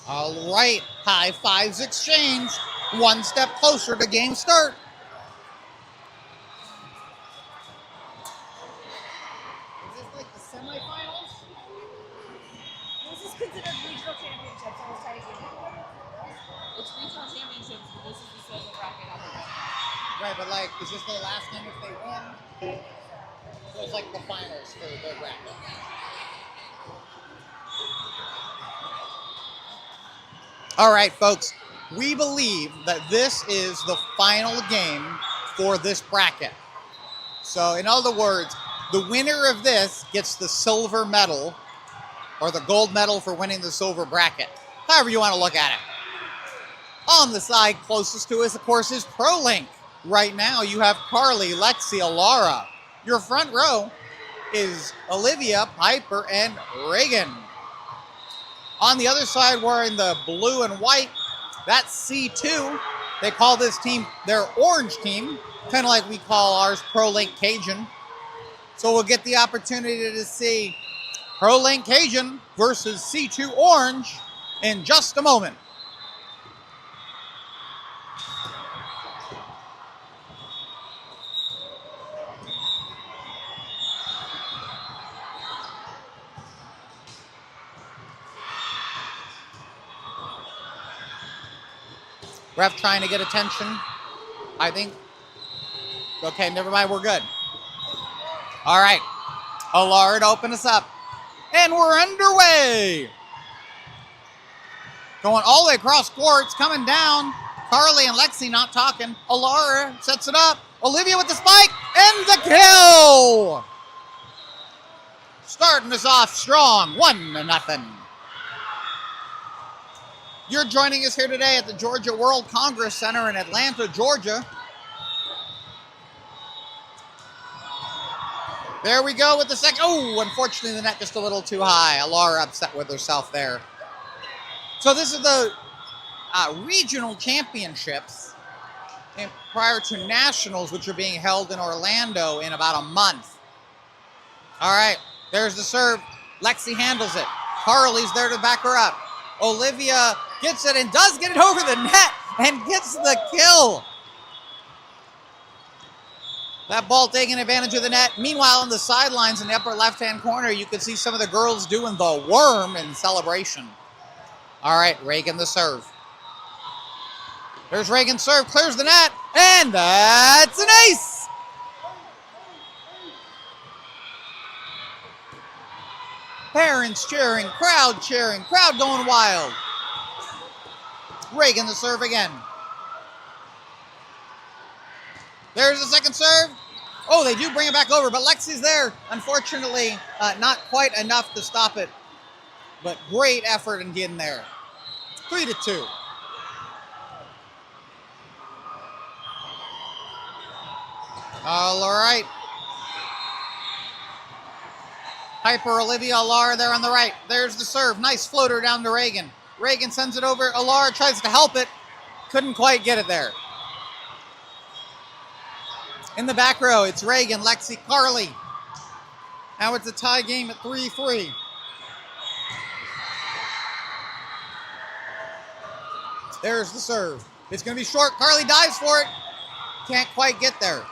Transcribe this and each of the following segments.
All right, high fives exchange. One step closer to game start. Is this like the semifinals? This is considered regional championships. I was trying to give you. It's regional championships, but this is the silver bracket number one. Right, but like, is this their last game if they win? So it's like the finals for their bracket. All right, folks. We believe that this is the final game for this bracket. So, in other words, the winner of this gets the silver medal or the gold medal for winning the silver bracket. However you want to look at it. On the side closest to us, of course, is Prolink. Right now, you have Carly, Lexi, Alara. Your front row is Olivia, Piper, and Reagan. On the other side, wearing the blue and white, that's C2. They call this team their orange team, kind of like we call ours Prolink Cajun. So we'll get the opportunity to see Prolink Cajun versus C2 Orange in just a moment. Ref trying to get attention, I think. Okay, never mind, we're good. All right, Alara to open us up. And we're underway. Going all the way across courts, coming down. Carly and Lexi not talking. Alara sets it up. Olivia with the spike, and the kill! Starting us off strong, 1-0. You're joining us here today at the Georgia World Congress Center in Atlanta, Georgia. There we go with the second. Oh, unfortunately, the net just a little too high. Alara upset with herself there. So this is the regional championships prior to nationals, which are being held in Orlando in about a month. All right, there's the serve. Lexi handles it. Carly's there to back her up. Olivia gets it and does get it over the net and gets the kill. That ball taking advantage of the net. Meanwhile, on the sidelines in the upper left-hand corner, you can see some of the girls doing the worm in celebration. All right, Reagan the serve. There's Reagan's serve, clears the net, and that's an ace! Parents cheering, crowd going wild. Reagan the serve again. There's the second serve. Oh, they do bring it back over, but Lexi's there. Unfortunately, not quite enough to stop it. But great effort in getting there. 3-2. All right. Piper, Olivia, Alara there on the right. There's the serve. Nice floater down to Reagan. Reagan sends it over. Alara tries to help it. Couldn't quite get it there. In the back row, it's Reagan, Lexi, Carly. Now it's a tie game at 3-3. There's the serve. It's going to be short. Carly dives for it. Can't quite get there.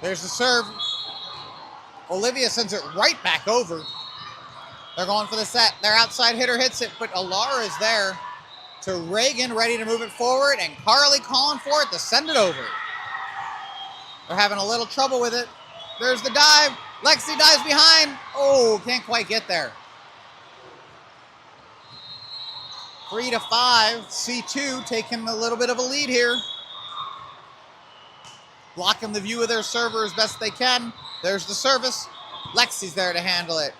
There's the serve. Olivia sends it right back over. They're going for the set. Their outside hitter hits it, but Alara is there to Reagan, ready to move it forward, and Carly calling for it to send it over. They're having a little trouble with it. There's the dive. Lexi dives behind. Oh, can't quite get there. 3-5. C2 taking a little bit of a lead here. Blocking the view of their server as best they can. There's the service. Lexi's there to handle it.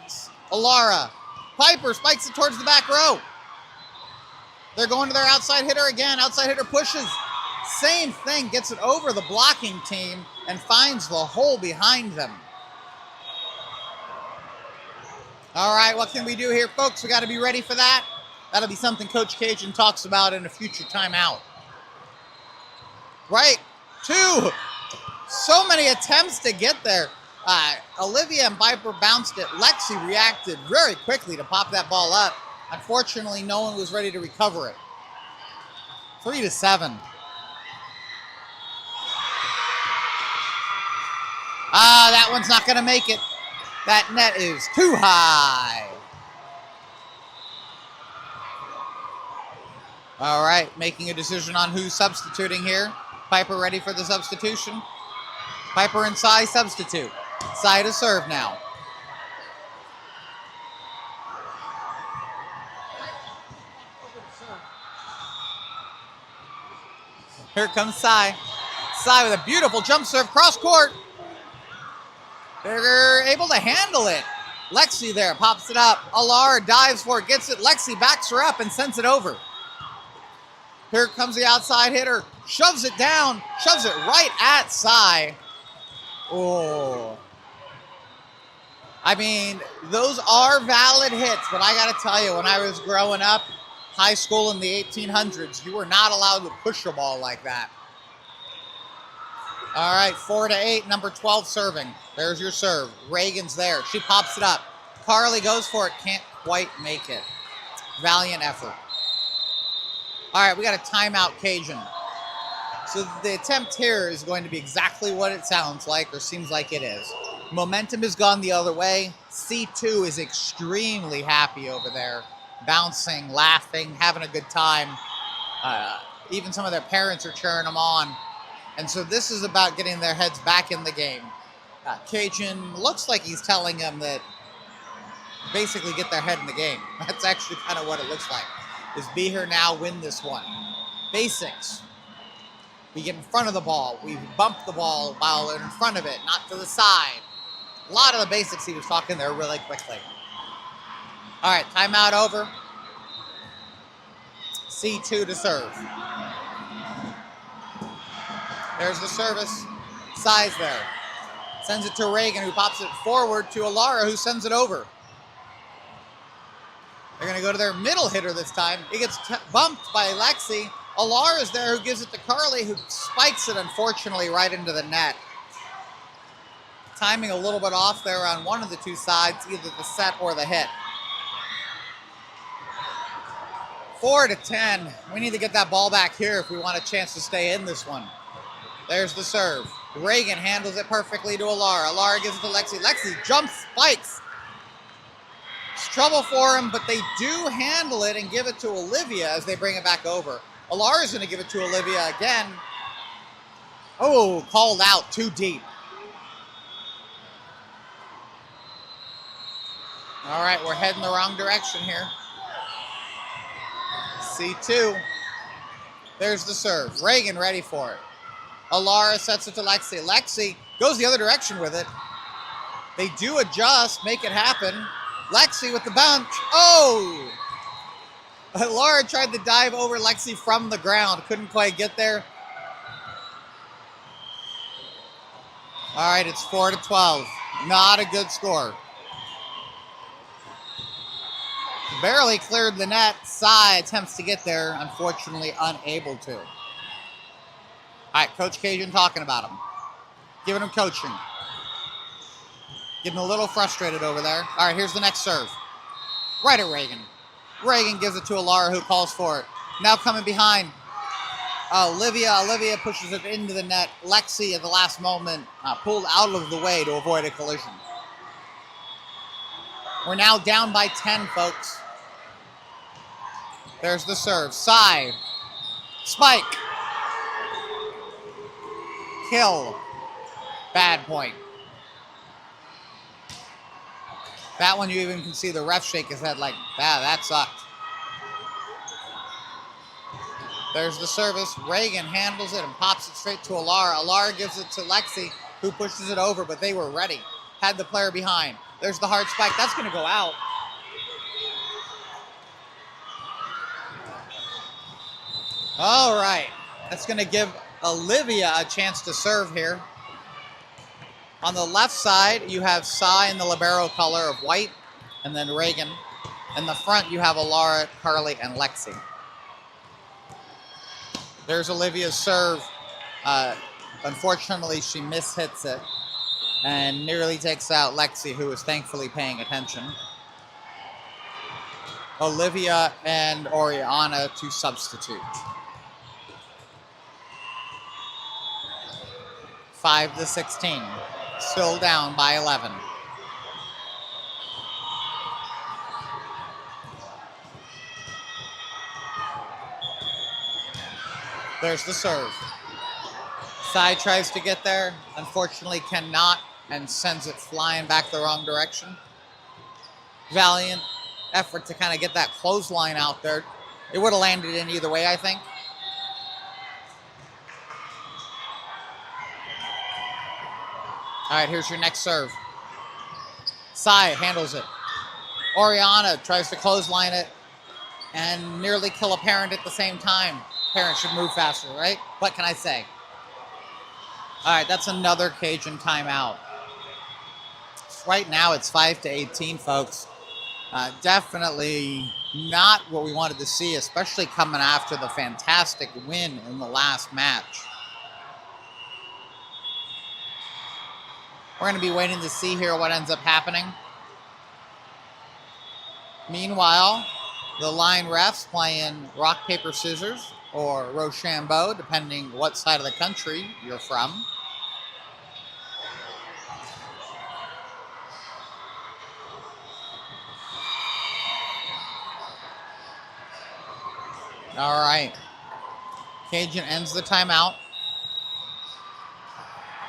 Alara. Piper spikes it towards the back row. They're going to their outside hitter again. Outside hitter pushes. Same thing. Gets it over the blocking team and finds the hole behind them. All right, what can we do here, folks? We got to be ready for that. That'll be something Coach Cajun talks about in a future timeout. Right, 2. So many attempts to get there. Olivia and Piper bounced it. Lexi reacted very quickly to pop that ball up. Unfortunately, no one was ready to recover it. 3-7. That one's not going to make it. That net is too high. All right, making a decision on who's substituting here. Piper ready for the substitution. Piper and Sai substitute. Sai to serve now. Here comes Sai. Sai with a beautiful jump serve cross court. They're able to handle it. Lexi there pops it up. Alara dives for it, gets it. Lexi backs her up and sends it over. Here comes the outside hitter. Shoves it down. Shoves it right at Sai. Oh. I mean, those are valid hits, but I got to tell you, when I was growing up, high school in the 1800s, you were not allowed to push a ball like that. All right, 4-8, number 12 serving. There's your serve. Reagan's there. She pops it up. Carly goes for it. Can't quite make it. Valiant effort. All right, we got a timeout, Cajun. So the attempt here is going to be exactly what it sounds like or seems like it is. Momentum has gone the other way. C2 is extremely happy over there. Bouncing, laughing, having a good time. Even some of their parents are cheering them on. And so this is about getting their heads back in the game. Cajun looks like he's telling them that basically get their head in the game. That's actually kind of what it looks like. Is be here now, win this one. Basics. We get in front of the ball. We bump the ball while we're in front of it, not to the side. A lot of the basics he was talking there really quickly. All right, timeout over. C2 to serve. There's the service. Sai's there. Sends it to Reagan, who pops it forward to Alara, who sends it over. They're going to go to their middle hitter this time. It gets bumped by Lexi. Alara's there, who gives it to Carly, who spikes it, unfortunately, right into the net. Timing a little bit off there on one of the two sides, either the set or the hit. 4-10. We need to get that ball back here if we want a chance to stay in this one. There's the serve. Reagan handles it perfectly to Alara. Alara gives it to Lexi. Lexi jumps, spikes. It's trouble for him, but they do handle it and give it to Olivia as they bring it back over. Alara's going to give it to Olivia again. Oh, called out too deep. All right, we're heading the wrong direction here. C2. There's the serve. Reagan ready for it. Alara sets it to Lexi. Lexi goes the other direction with it. They do adjust, make it happen. Lexi with the bounce. Oh! Alara tried to dive over Lexi from the ground. Couldn't quite get there. All right, it's 4-12. Not a good score. Barely cleared the net. Sai attempts to get there. Unfortunately, unable to. All right, Coach Cajun talking about him. Giving him coaching. Getting a little frustrated over there. All right, here's the next serve. Right at Reagan. Reagan gives it to Alara, who calls for it. Now coming behind. Olivia pushes it into the net. Lexi at the last moment pulled out of the way to avoid a collision. We're now down by 10, folks. There's the serve. Sai. Spike. Kill. Bad point. That one you even can see the ref shake his head like, that sucked. There's the service. Reagan handles it and pops it straight to Alara. Alara gives it to Lexi, who pushes it over, but they were ready. Had the player behind. There's the hard spike. That's going to go out. All right. That's going to give Olivia a chance to serve here. On the left side, you have Sai in the libero color of white. and then Reagan. In the front, you have Alara, Carly, and Lexi. There's Olivia's serve. Unfortunately, she mishits it and nearly takes out Lexi, who is thankfully paying attention. Olivia and Oriana to substitute. 5-16. Still down by 11. There's the serve. Sai tries to get there, unfortunately cannot, and sends it flying back the wrong direction. Valiant effort to kind of get that clothesline out there. It would have landed in either way, I think. All right, here's your next serve. Sai handles it. Oriana tries to clothesline it and nearly kill a parent at the same time. Parents should move faster, right? What can I say? All right, that's another Cajun timeout. Right now, it's 5-18, folks. Definitely not what we wanted to see, especially coming after the fantastic win in the last match. We're going to be waiting to see here what ends up happening. Meanwhile, the line refs playing rock, paper, scissors or Rochambeau, depending what side of the country you're from. All right. Cajun ends the timeout.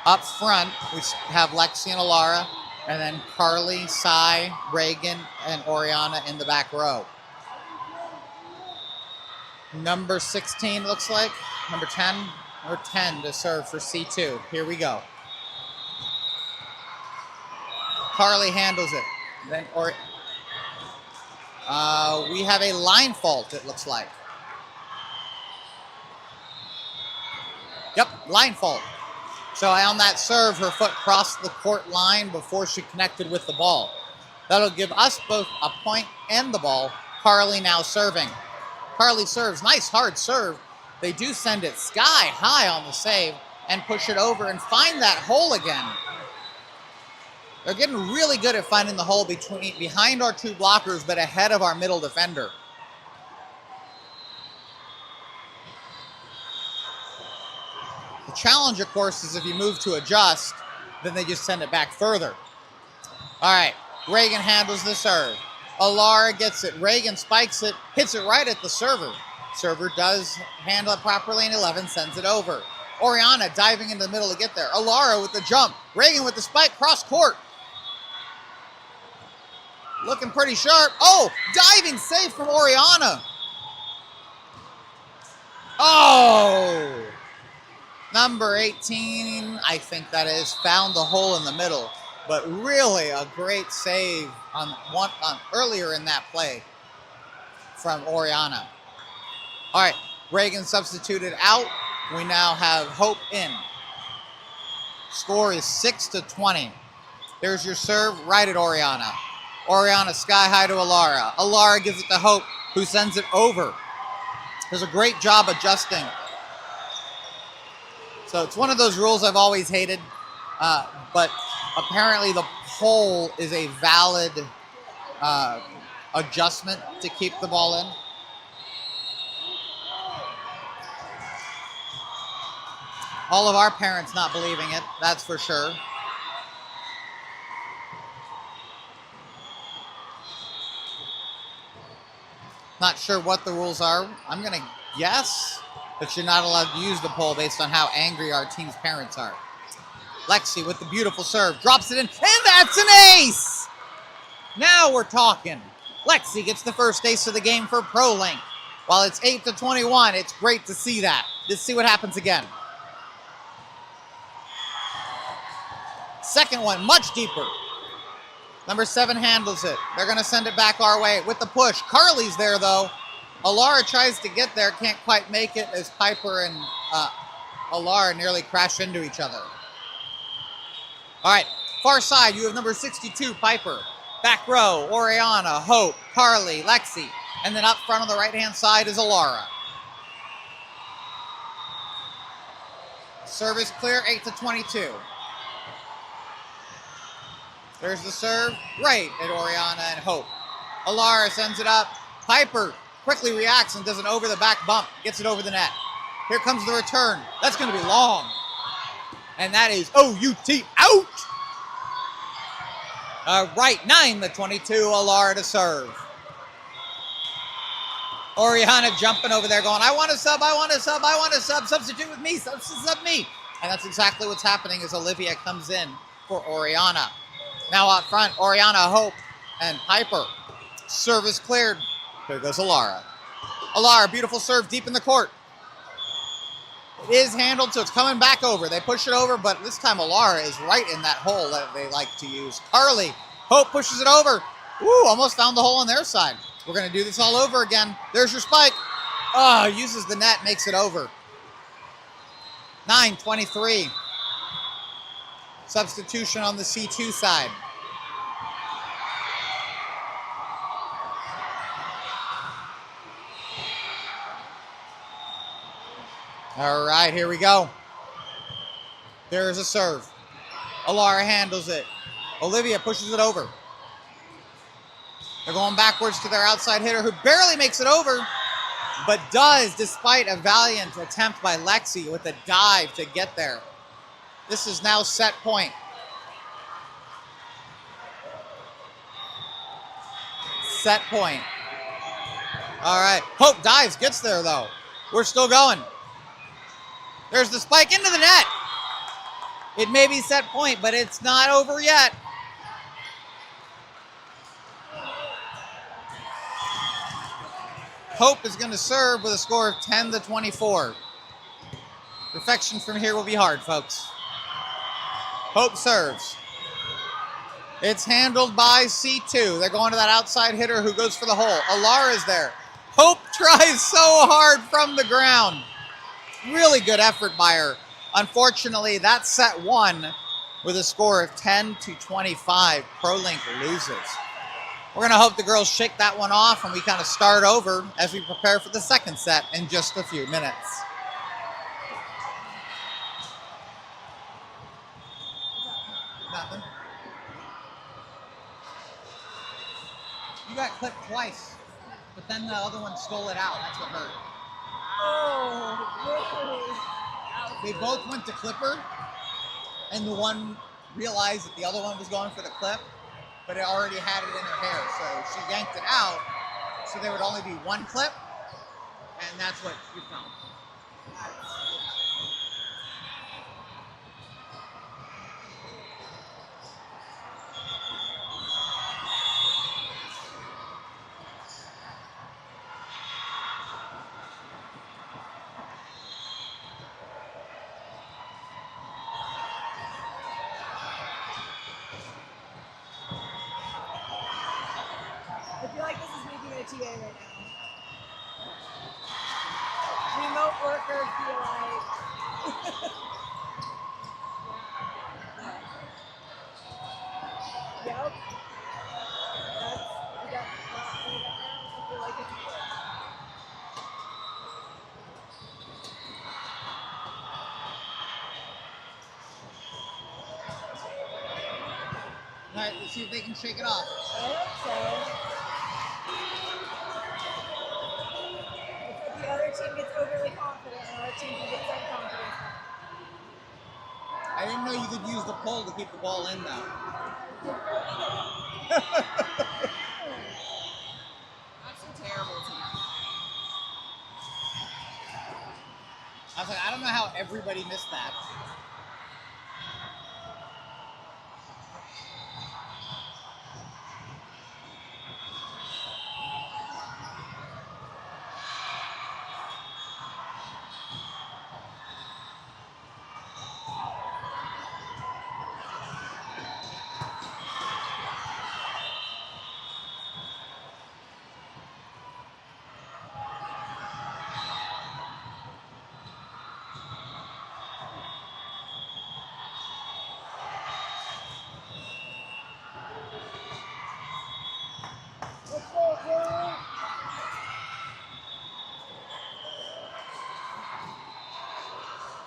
Up front, we have Lexi and Alara, and then Carly, Sai, Reagan, and Oriana in the back row. Number 16 looks like. Number 10 or 10 to serve for C2. Here we go. Carly handles it. Then we have a line fault, it looks like. Yep, line fault. So on that serve, her foot crossed the court line before she connected with the ball. That'll give us both a point and the ball. Carly now serving. Carly serves. Nice hard serve. They do send it sky high on the save and push it over and find that hole again. They're getting really good at finding the hole behind our two blockers, but ahead of our middle defender. The challenge, of course, is if you move to adjust, then they just send it back further. All right, Reagan handles the serve. Alara gets it. Reagan spikes it, hits it right at the server. Server does handle it properly, and 11 sends it over. Oriana diving into the middle to get there. Alara with the jump. Reagan with the spike, cross court. Looking pretty sharp. Oh, diving save from Oriana. Oh! Number 18, I think that is, found the hole in the middle. But really a great save on earlier in that play from Oriana. All right, Reagan substituted out. We now have Hope in. Score is 6-20. There's your serve right at Oriana. Oriana sky high to Alara. Alara gives it to Hope, who sends it over. Does a great job adjusting. So it's one of those rules I've always hated, but apparently the pole is a valid adjustment to keep the ball in. All of our parents not believing it, that's for sure. Not sure what the rules are. I'm going to guess that you're not allowed to use the pole based on how angry our team's parents are. Lexi with the beautiful serve, drops it in, and that's an ace! Now we're talking. Lexi gets the first ace of the game for Prolink. While it's 8-21, it's great to see that. Let's see what happens again. Second one, much deeper. Number 7 handles it. They're going to send it back our way with the push. Carly's there, though. Alara tries to get there, can't quite make it as Piper and Alara nearly crash into each other. All right, far side, you have number 62, Piper. Back row, Oriana, Hope, Carly, Lexi. And then up front on the right-hand side is Alara. Service clear, 8-22. There's the serve, right at Oriana and Hope. Alara sends it up. Piper quickly reacts and does an over-the-back bump. Gets it over the net. Here comes the return. That's going to be long. And that is O-U-T, out! Right, 9-22, Alara to serve. Oriana jumping over there going, I want a sub, I want a sub, I want a sub, substitute with me, sub me. And that's exactly what's happening as Olivia comes in for Oriana. Now up front, Oriana, Hope, and Piper. Service cleared. Here goes Alara. Alara, beautiful serve deep in the court. It is handled, so it's coming back over. They push it over, but this time Alara is right in that hole that they like to use. Carly, Hope pushes it over. Ooh, almost found the hole on their side. We're going to do this all over again. There's your spike. Oh, uses the net, makes it over. 9-23. Substitution on the C2 side. All right, here we go. There is a serve. Alara handles it. Olivia pushes it over. They're going backwards to their outside hitter who barely makes it over, but does despite a valiant attempt by Lexi with a dive to get there. This is now set point. Set point. All right. Hope dives, gets there though. We're still going. There's the spike into the net. It may be set point, but it's not over yet. Hope is going to serve with a score of 10-24. Perfection from here will be hard, folks. Hope serves. It's handled by C2. They're going to that outside hitter who goes for the hole. Alara is there. Hope tries so hard from the ground. Really good effort by her. Unfortunately, that's set one with a score of 10-25. Prolink loses. We're going to hope the girls shake that one off and we kind of start over as we prepare for the second set in just a few minutes. Nothing. You got clipped twice, but then the other one stole it out. That's what hurt. Oh, They both went to clipper, and the one realized that the other one was going for the clip, but it already had it in her hair, so she yanked it out, so there would only be one clip, and that's what you found. I feel like this is me being a TA right now. Remote workers feel like. Yep. I feel like it's All right, let's see if they can shake it off. I hope so. It's like the other team gets overly confident and our team gets unconfident. I didn't know you could use the pole to keep the ball in, though. That's a terrible team. I was like, I don't know how everybody missed that.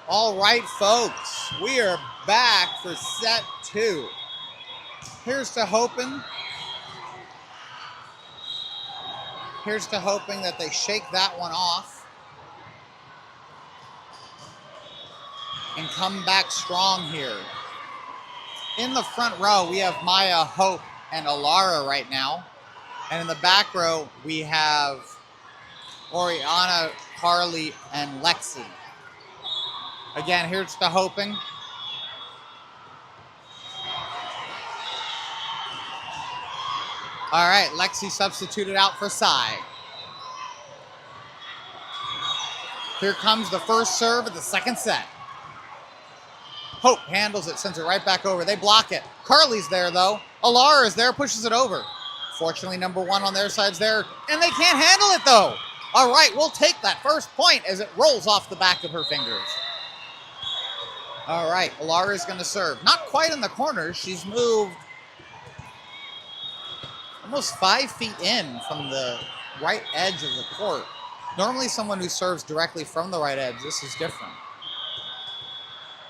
All right, folks, we are back for set 2. Here's to hoping. Here's to hoping that they shake that one off and come back strong here. In the front row, we have Maya, Hope, and Alara right now. And in the back row, we have Oriana, Carly, and Lexi. Again, here's to hoping. All right, Lexi substituted out for Sai. Here comes the first serve of the second set. Hope handles it, sends it right back over. They block it. Carly's there, though. Alara is there, pushes it over. Fortunately, number 1 on their side's there, and they can't handle it, though. All right, we'll take that first point as it rolls off the back of her fingers. All right, Alara's going to serve. Not quite in the corner. She's moved almost 5 feet in from the right edge of the court. Normally, someone who serves directly from the right edge, this is different.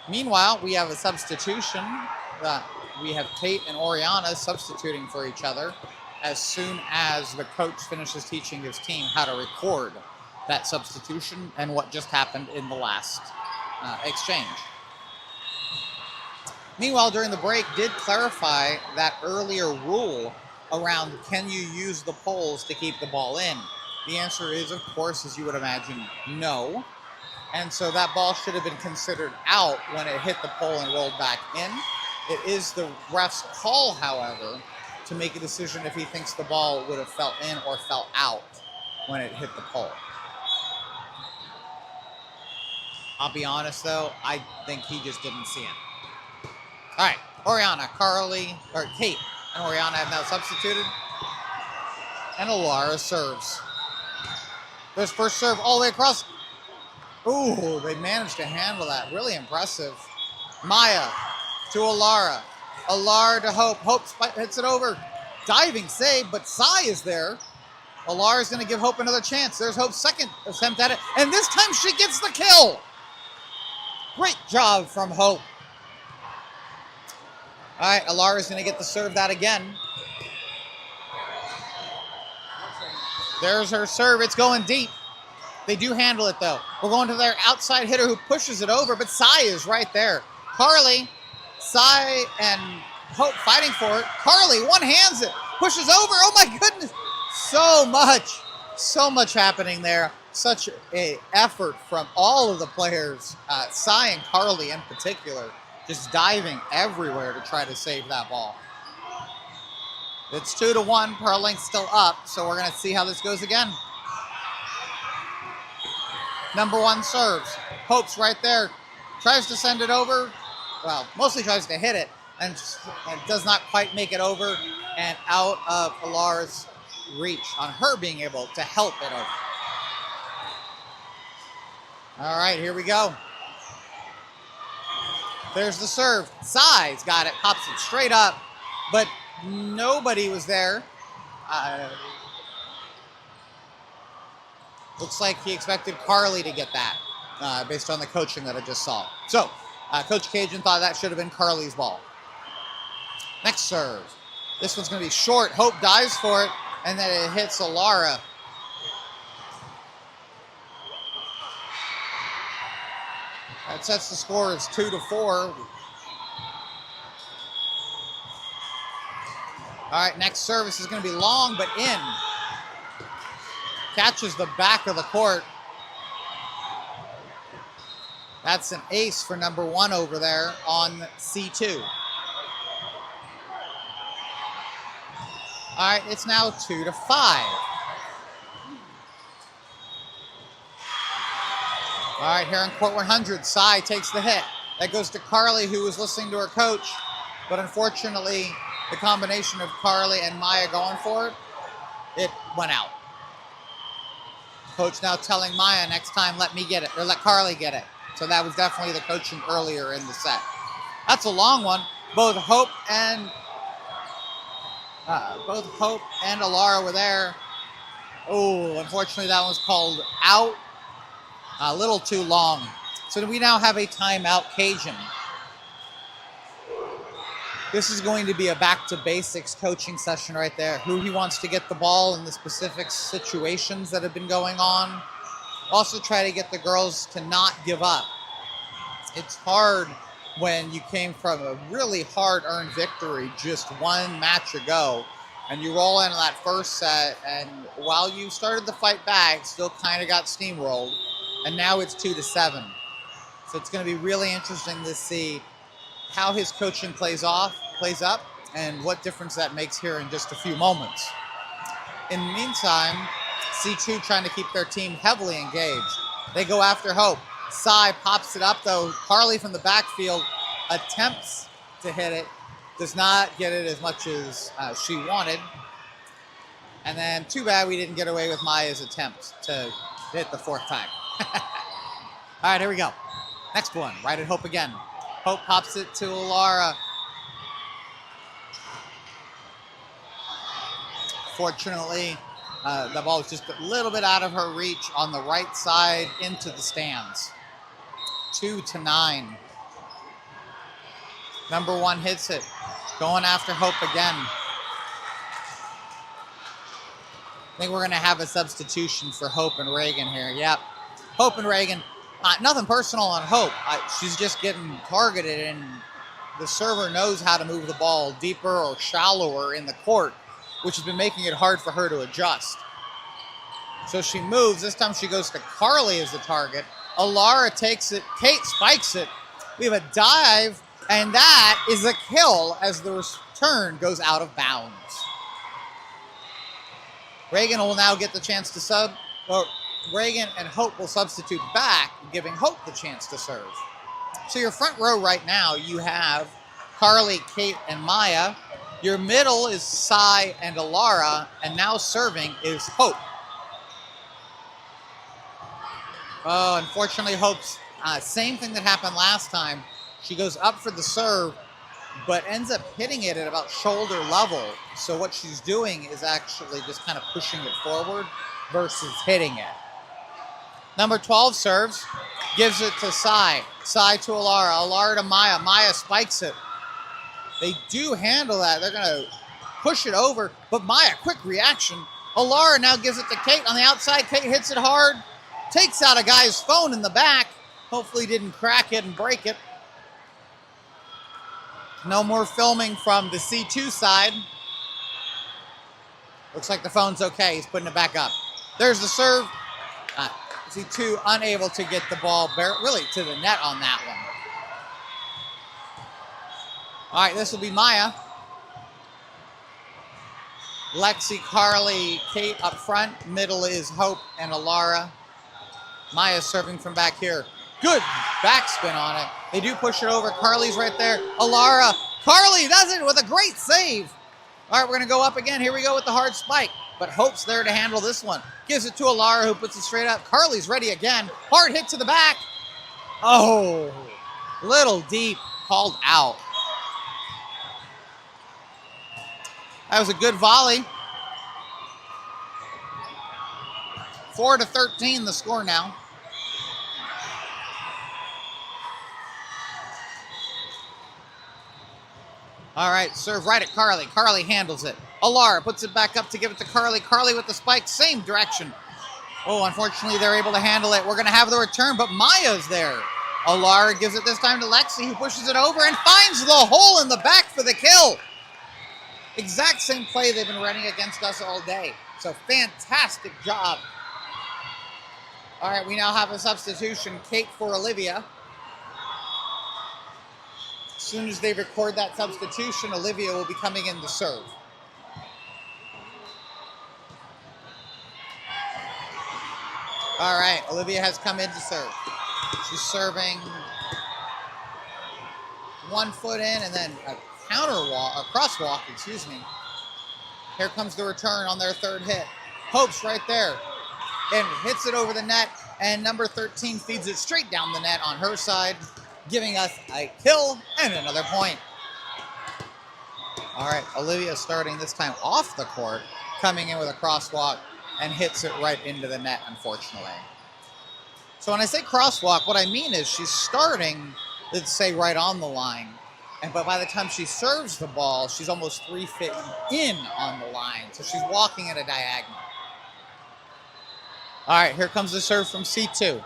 Meanwhile, we have a substitution. We have Kate and Oriana substituting for each other as soon as the coach finishes teaching his team how to record that substitution and what just happened in the last exchange. Meanwhile, during the break, did clarify that earlier rule around can you use the poles to keep the ball in? The answer is, of course, as you would imagine, no. And so that ball should have been considered out when it hit the pole and rolled back in. It is the ref's call, however, to make a decision if he thinks the ball would have fell in or fell out when it hit the pole. I'll be honest, though, I think he just didn't see it. All right, Oriana, Kate and Oriana have now substituted. And Alara serves. There's first serve all the way across. Ooh, they managed to handle that. Really impressive. Maya to Alara. Alara to Hope. Hope hits it over. Diving save, but Sai is there. Alara's going to give Hope another chance. There's Hope's second attempt at it. And this time she gets the kill. Great job from Hope. All right, Alara's going to get to serve that again. There's her serve. It's going deep. They do handle it, though. We're going to their outside hitter who pushes it over, but Sai is right there. Carly, Sai, and Hope fighting for it. Carly one-hands it, pushes over. Oh, my goodness. So much happening there. Such a effort from all of the players, Sai and Carly in particular, just diving everywhere to try to save that ball. It's 2-1. Prolink's still up, so we're going to see how this goes again. Number 1 serves. Hope's right there. Tries to send it over. Well, mostly tries to hit it and does not quite make it over and out of Alara's reach on her being able to help it over. All right, here we go. There's the serve. Sai's got it. Pops it straight up, but nobody was there. Looks like he expected Carly to get that based on the coaching that I just saw. So, Coach Cajun thought that should have been Carly's ball. Next serve. This one's going to be short. Hope dives for it, and then it hits Alara. That sets the score as 2-4. All right, next service is going to be long, but in. Catches the back of the court. That's an ace for number 1 over there on C2. All right, it's now 2-5. All right, here in court 100, Sai takes the hit. That goes to Carly, who was listening to her coach. But unfortunately, the combination of Carly and Maya going for it, it went out. Coach now telling Maya, next time let me get it, or let Carly get it. So that was definitely the coaching earlier in the set. That's a long one. Both Hope and Alara were there. Oh, unfortunately that was called out. A little too long. So we now have a timeout Cajun. This is going to be a back to basics coaching session right there. Who he wants to get the ball in the specific situations that have been going on. Also try to get the girls to not give up. It's hard when you came from a really hard-earned victory just one match ago, and you roll into that first set, and while you started the fight back, still kind of got steamrolled, and now it's 2-7. So it's going to be really interesting to see how his coaching plays up, and what difference that makes here in just a few moments. In the meantime, C2 trying to keep their team heavily engaged. They go after Hope. Sai pops it up, though. Carly from the backfield attempts to hit it. Does not get it as much as she wanted. And then, too bad we didn't get away with Maya's attempt to hit the fourth time. All right, here we go. Next one, right at Hope again. Hope pops it to Alara. Fortunately, the ball was just a little bit out of her reach on the right side into the stands. 2-9. Number one hits it. Going after Hope again. I think we're going to have a substitution for Hope and Reagan here. Yep. Hope and Reagan. Nothing personal on Hope. She's just getting targeted, and the server knows how to move the ball deeper or shallower in the court, which has been making it hard for her to adjust. So she moves. This time she goes to Carly as the target. Alara takes it. Kate spikes it. We have a dive, and that is a kill as the return goes out of bounds. Reagan will now get the chance to sub. Or Reagan and Hope will substitute back, giving Hope the chance to serve. So your front row right now, you have Carly, Kate, and Maya. Your middle is Sai and Alara, and now serving is Hope. Oh, unfortunately, Hope's same thing that happened last time. She goes up for the serve, but ends up hitting it at about shoulder level. So what she's doing is actually just kind of pushing it forward versus hitting it. Number 12 serves, gives it to Sai. Sai to Alara. Alara to Maya. Maya spikes it. They do handle that. They're going to push it over, but Maya, quick reaction. Alara now gives it to Kate on the outside. Kate hits it hard, takes out a guy's phone in the back. Hopefully didn't crack it and break it. No more filming from the C2 side. Looks like the phone's okay. He's putting it back up. There's the serve. C2 unable to get the ball really to the net on that one. All right, this will be Maya. Lexi, Carly, Kate up front. Middle is Hope and Alara. Maya serving from back here. Good backspin on it. They do push it over. Carly's right there. Alara. Carly does it with a great save. All right, we're going to go up again. Here we go with the hard spike. But Hope's there to handle this one. Gives it to Alara, who puts it straight up. Carly's ready again. Hard hit to the back. Oh, little deep. Called out. That was a good volley. 4-13 the score now. All right, serve right at Carly. Carly handles it. Alara puts it back up to give it to Carly. Carly with the spike, same direction. Oh, unfortunately, they're able to handle it. We're going to have the return, but Maya's there. Alara gives it this time to Lexi, who pushes it over and finds the hole in the back for the kill. Exact same play they've been running against us all day. So fantastic job. All right, we now have a substitution. Kate for Olivia. As soon as they record that substitution, Olivia will be coming in to serve. All right, Olivia has come in to serve. She's serving 1 foot in and then a crosswalk, excuse me. Here comes the return on their third hit. Hope's right there and hits it over the net, and number 13 feeds it straight down the net on her side, giving us a kill and another point. All right, Olivia starting this time off the court, coming in with a crosswalk and hits it right into the net, unfortunately. So when I say crosswalk, what I mean is she's starting, let's say, right on the line. But by the time she serves the ball, she's almost 3 feet in on the line. So she's walking at a diagonal. All right, here comes the serve from C2.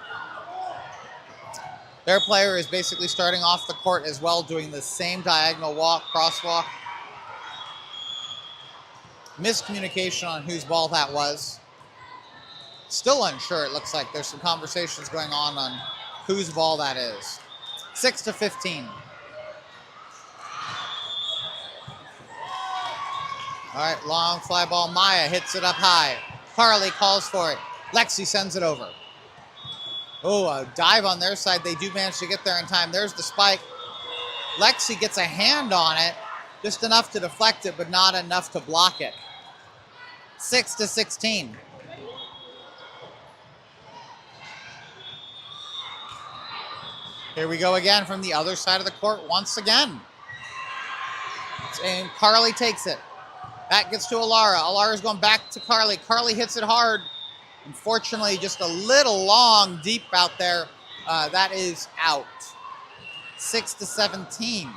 Their player is basically starting off the court as well, doing the same diagonal walk, crosswalk. Miscommunication on whose ball that was. Still unsure, it looks like. There's some conversations going on whose ball that is. 6-15. All right, long fly ball. Maya hits it up high. Carly calls for it. Lexi sends it over. Oh, a dive on their side. They do manage to get there in time. There's the spike. Lexi gets a hand on it, just enough to deflect it, but not enough to block it. 6-16. Here we go again from the other side of the court once again. And Carly takes it. That gets to Alara. Alara's going back to Carly. Carly hits it hard. Unfortunately, just a little long, deep out there. That is out. 6-17.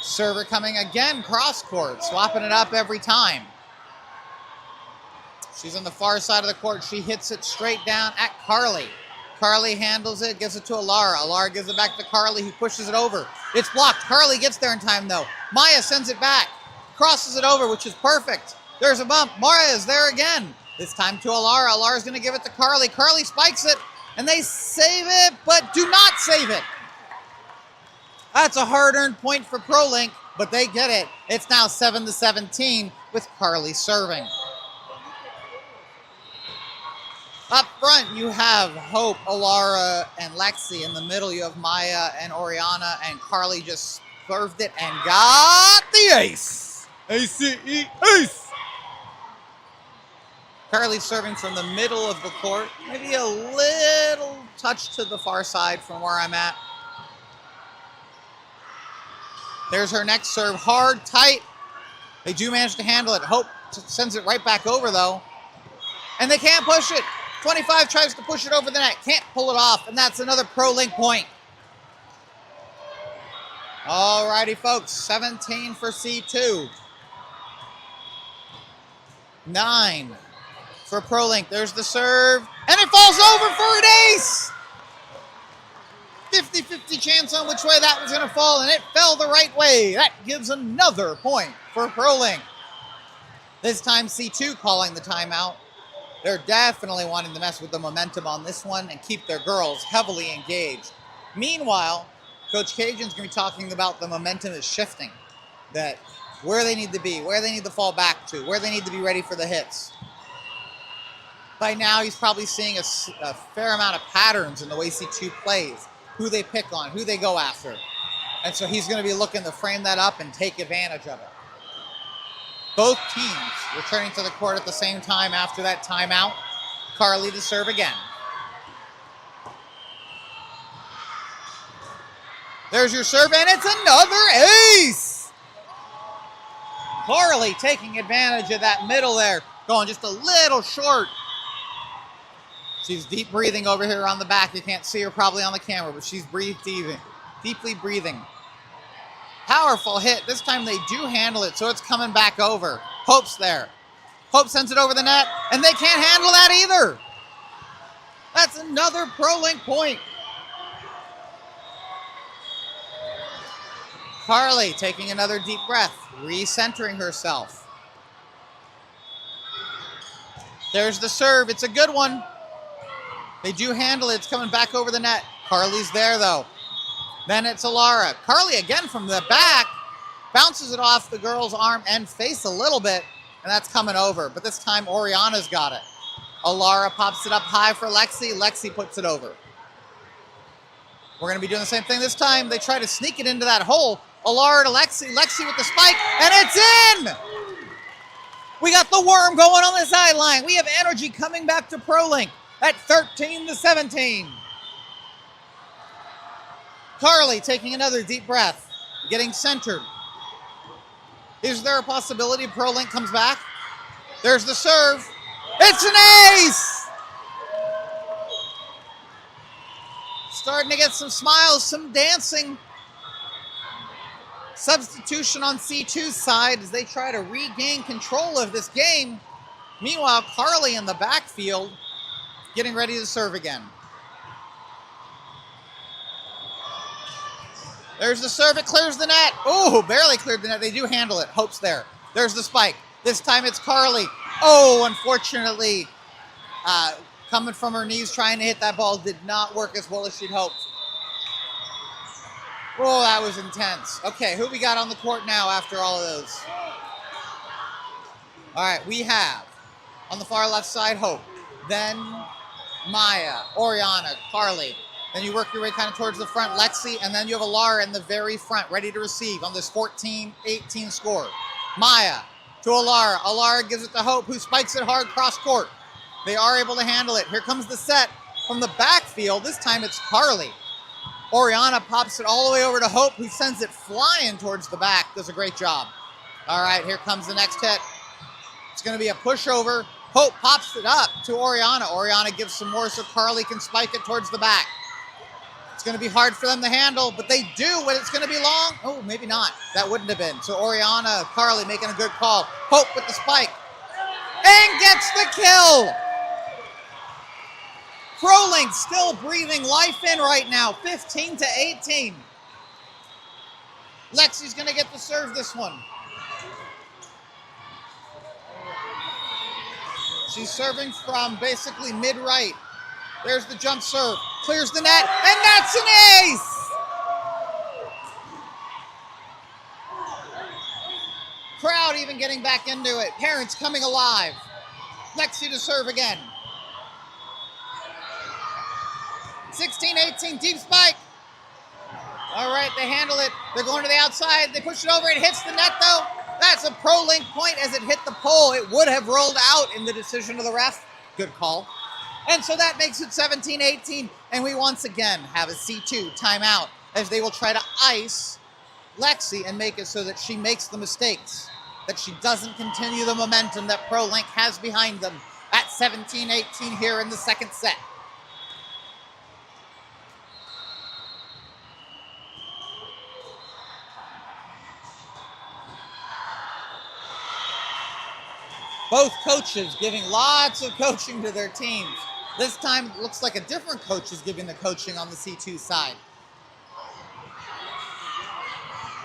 Server coming again, cross court, swapping it up every time. She's on the far side of the court. She hits it straight down at Carly. Carly handles it, gives it to Alara. Alara gives it back to Carly, who pushes it over. It's blocked. Carly gets there in time, though. Maya sends it back. Crosses it over, which is perfect. There's a bump. Maya is there again. This time to Alara. Alara's going to give it to Carly. Carly spikes it, and they save it, but do not save it. That's a hard-earned point for Prolink, but they get it. It's now 7-17 with Carly serving. Up front, you have Hope, Alara, and Lexi. In the middle, you have Maya and Oriana, and Carly just served it and got the ace. A-C-E, ace! Carly serving from the middle of the court. Maybe a little touch to the far side from where I'm at. There's her next serve. Hard, tight. They do manage to handle it. Hope sends it right back over, though. And they can't push it. 25 tries to push it over the net. Can't pull it off. And that's another Prolink point. All righty, folks. 17 for C2. 9 for Prolink. There's the serve. And it falls over for an ace. 50-50 chance on which way that was going to fall, and it fell the right way. That gives another point for Prolink. This time C2 calling the timeout. They're definitely wanting to mess with the momentum on this one and keep their girls heavily engaged. Meanwhile, Coach Cajun's going to be talking about the momentum is shifting, that where they need to be, where they need to fall back to, where they need to be ready for the hits. By now, he's probably seeing a fair amount of patterns in the way C2 plays, who they pick on, who they go after. And so he's going to be looking to frame that up and take advantage of it. Both teams returning to the court at the same time after that timeout. Carly to serve again. There's your serve, and it's another ace! Carly taking advantage of that middle there, going just a little short. She's deep breathing over here on the back. You can't see her probably on the camera, but she's deeply breathing. Powerful hit. This time they do handle it, so it's coming back over. Hope's there. Hope sends it over the net, and they can't handle that either. That's another Prolink point. Carly taking another deep breath, recentering herself. There's the serve. It's a good one. They do handle it. It's coming back over the net. Carly's there, though. Then it's Alara. Carly again from the back. Bounces it off the girl's arm and face a little bit, and that's coming over. But this time, Oriana's got it. Alara pops it up high for Lexi. Lexi puts it over. We're going to be doing the same thing this time. They try to sneak it into that hole. Alara to Lexi. Lexi with the spike, and it's in! We got the worm going on the sideline. We have energy coming back to Prolink at 13-17. Carly taking another deep breath, getting centered. Is there a possibility Prolink comes back? There's the serve. It's an ace! starting to get some smiles, some dancing. Substitution on C2's side as they try to regain control of this game. Meanwhile, Carly in the backfield getting ready to serve again. There's the serve, it clears the net. Oh, barely cleared the net. They do handle it. Hope's there. There's the spike. This time it's Carly. Oh, unfortunately, coming from her knees, trying to hit that ball did not work as well as she'd hoped. Oh, that was intense. Okay, who we got on the court now after all of those? All right, we have on the far left side, Hope. Then Maya, Oriana, Carly. Then you work your way kind of towards the front, Lexi, and then you have Alara in the very front, ready to receive on this 14-18 score. Maya to Alara. Alara gives it to Hope, who spikes it hard cross court. They are able to handle it. Here comes the set from the backfield. This time it's Carly. Oriana pops it all the way over to Hope, who sends it flying towards the back. Does a great job. All right, here comes the next hit. It's going to be a pushover. Hope pops it up to Oriana. Oriana gives some more so Carly can spike it towards the back. It's going to be hard for them to handle, but they do when it's going to be long. Oh, maybe not. That wouldn't have been. So Oriana, Carly making a good call. Hope with the spike. And gets the kill. Prolink still breathing life in right now. 15-18. Lexi's going to get the serve this one. She's serving from basically mid-right. There's the jump serve. Clears the net, and that's an ace! Crowd even getting back into it. Parents coming alive. Lexi to serve again. 16-18, deep spike. All right, they handle it. They're going to the outside. They push it over. It hits the net, though. That's a Prolink point as it hit the pole. It would have rolled out in the decision of the ref. Good call. And so that makes it 17-18. And we once again have a C2 timeout as they will try to ice Lexi and make it so that she makes the mistakes, that she doesn't continue the momentum that Prolink has behind them at 17-18 here in the second set. Both coaches giving lots of coaching to their teams. This time, it looks like a different coach is giving the coaching on the C2 side.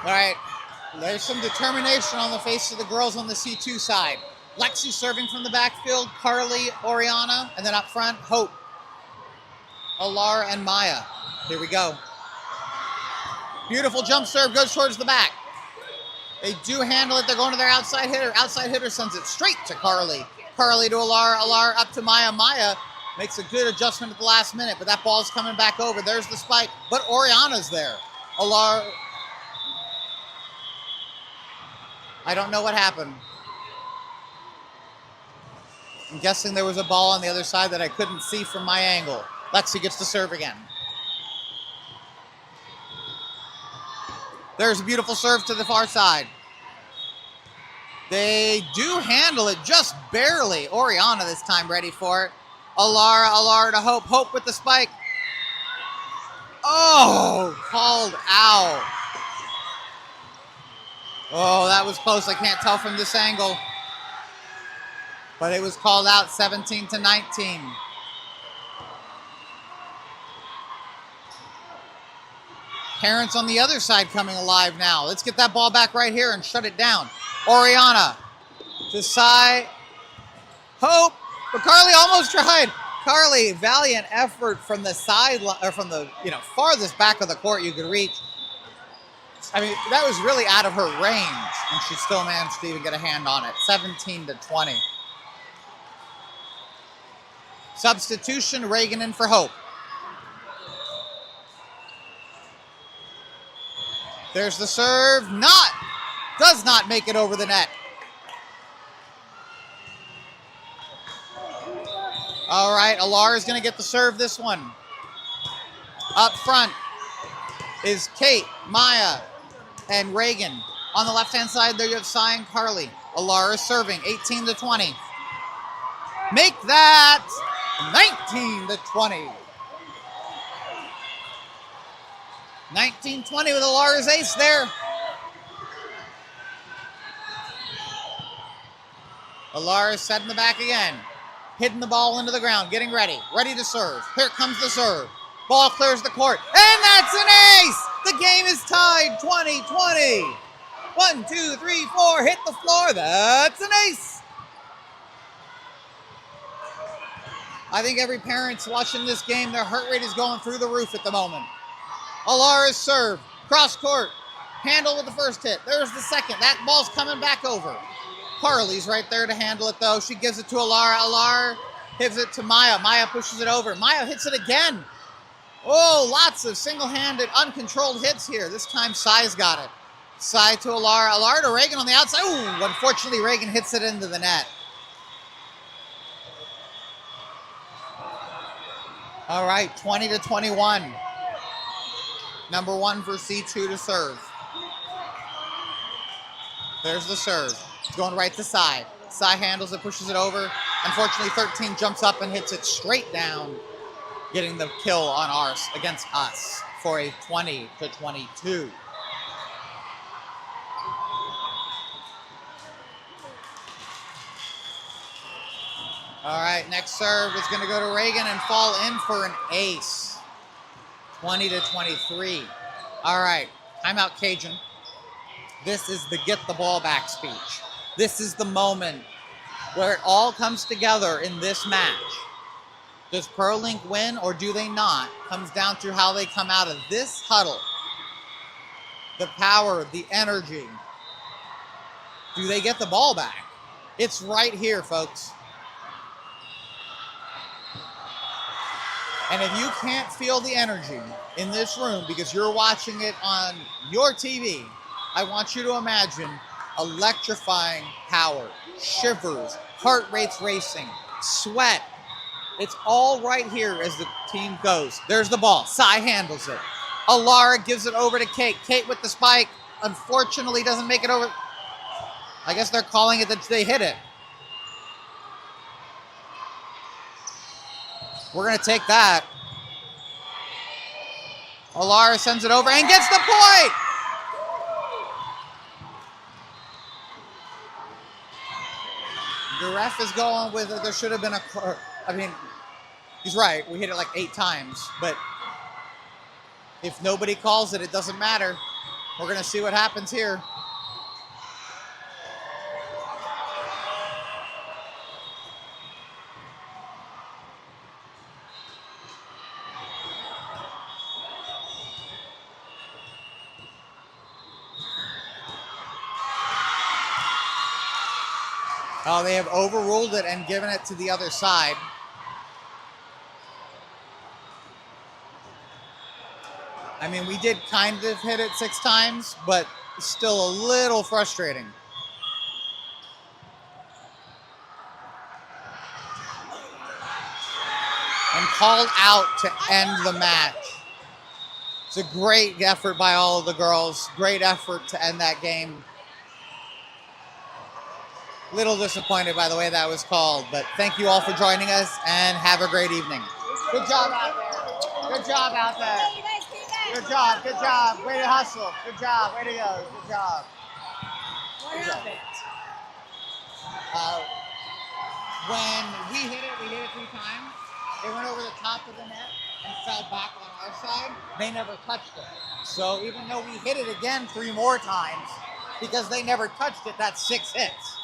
All right, there's some determination on the face of the girls on the C2 side. Lexi serving from the backfield, Carly, Oriana, and then up front, Hope, Alara, and Maya. Here we go. Beautiful jump serve goes towards the back. They do handle it. They're going to their outside hitter. Outside hitter sends it straight to Carly. Carly to Alara. Alara up to Maya. Maya makes a good adjustment at the last minute, but that ball's coming back over. There's the spike, but Oriana's there. Alara. I don't know what happened. I'm guessing there was a ball on the other side that I couldn't see from my angle. Lexi gets to serve again. There's a beautiful serve to the far side. They do handle it just barely. Oriana this time ready for it. Alara to Hope. Hope with the spike. Oh, called out. Oh, that was close. I can't tell from this angle. But it was called out 17-19. Parents on the other side coming alive now. Let's get that ball back right here and shut it down. Oriana to side. Hope, but Carly almost tried. Carly, valiant effort from the sideline, or from the farthest back of the court you could reach. I mean, that was really out of her range, and she still managed to even get a hand on it. 17-20. Substitution, Reagan in for Hope. There's the serve. Does not make it over the net. All right, Alara is going to get the serve this one. Up front is Kate, Maya, and Reagan. On the left-hand side, there you have Cy and Carly. Alara serving, 18-20. Make that 19-20. 19-20 with Alara's ace there. Alara's setting the back again. Hitting the ball into the ground, getting ready. Ready to serve. Here comes the serve. Ball clears the court. And that's an ace! The game is tied 20-20. 1, 2, 3, 4. Hit the floor. That's an ace. I think every parent's watching this game, their heart rate is going through the roof at the moment. Alara's serve. Cross court. Handle with the first hit. There's the second. That ball's coming back over. Carly's right there to handle it, though. She gives it to Alara. Alara gives it to Maya. Maya pushes it over. Maya hits it again. Oh, lots of single-handed, uncontrolled hits here. This time, Sai's got it. Sai to Alara. Alara to Reagan on the outside. Ooh, unfortunately, Reagan hits it into the net. All right, 20-21. Number 1 for C2 to serve. There's the serve. It's going right to Sai. Sai handles it, pushes it over. Unfortunately, 13 jumps up and hits it straight down, getting the kill on ours against us for a 20-22. All right, next serve is going to go to Reagan and fall in for an ace. 20-23. All right, timeout Cajun. This is the get the ball back speech. This is the moment where it all comes together in this match. Does Prolink win or do they not? Comes down to how they come out of this huddle. The power, the energy. Do they get the ball back? It's right here, folks. And if you can't feel the energy in this room because you're watching it on your TV, I want you to imagine electrifying power, shivers, heart rates racing, sweat. It's all right here as the team goes. There's the ball. Sai handles it. Alara gives it over to Kate. Kate with the spike. Unfortunately, doesn't make it over. I guess they're calling it that they hit it. We're going to take that. Alara sends it over and gets the point. The ref is going with it. There should have been a... I mean, he's right. We hit it like 8 times. But if nobody calls it, it doesn't matter. We're going to see what happens here. Oh, they have overruled it and given it to the other side. I mean, we did kind of hit it 6 times, but it's still a little frustrating. And called out to end the match. It's a great effort by all of the girls. Great effort to end that game. Little disappointed by the way that was called, but thank you all for joining us and have a great evening. Good job out there. Good job out there. Good job. Good job. Way to hustle. Good job. Way to go. Good job. What happened? When we hit it 3 times. It went over the top of the net and fell back on our side. They never touched it. So even though we hit it again 3 more times, because they never touched it, that's 6 hits.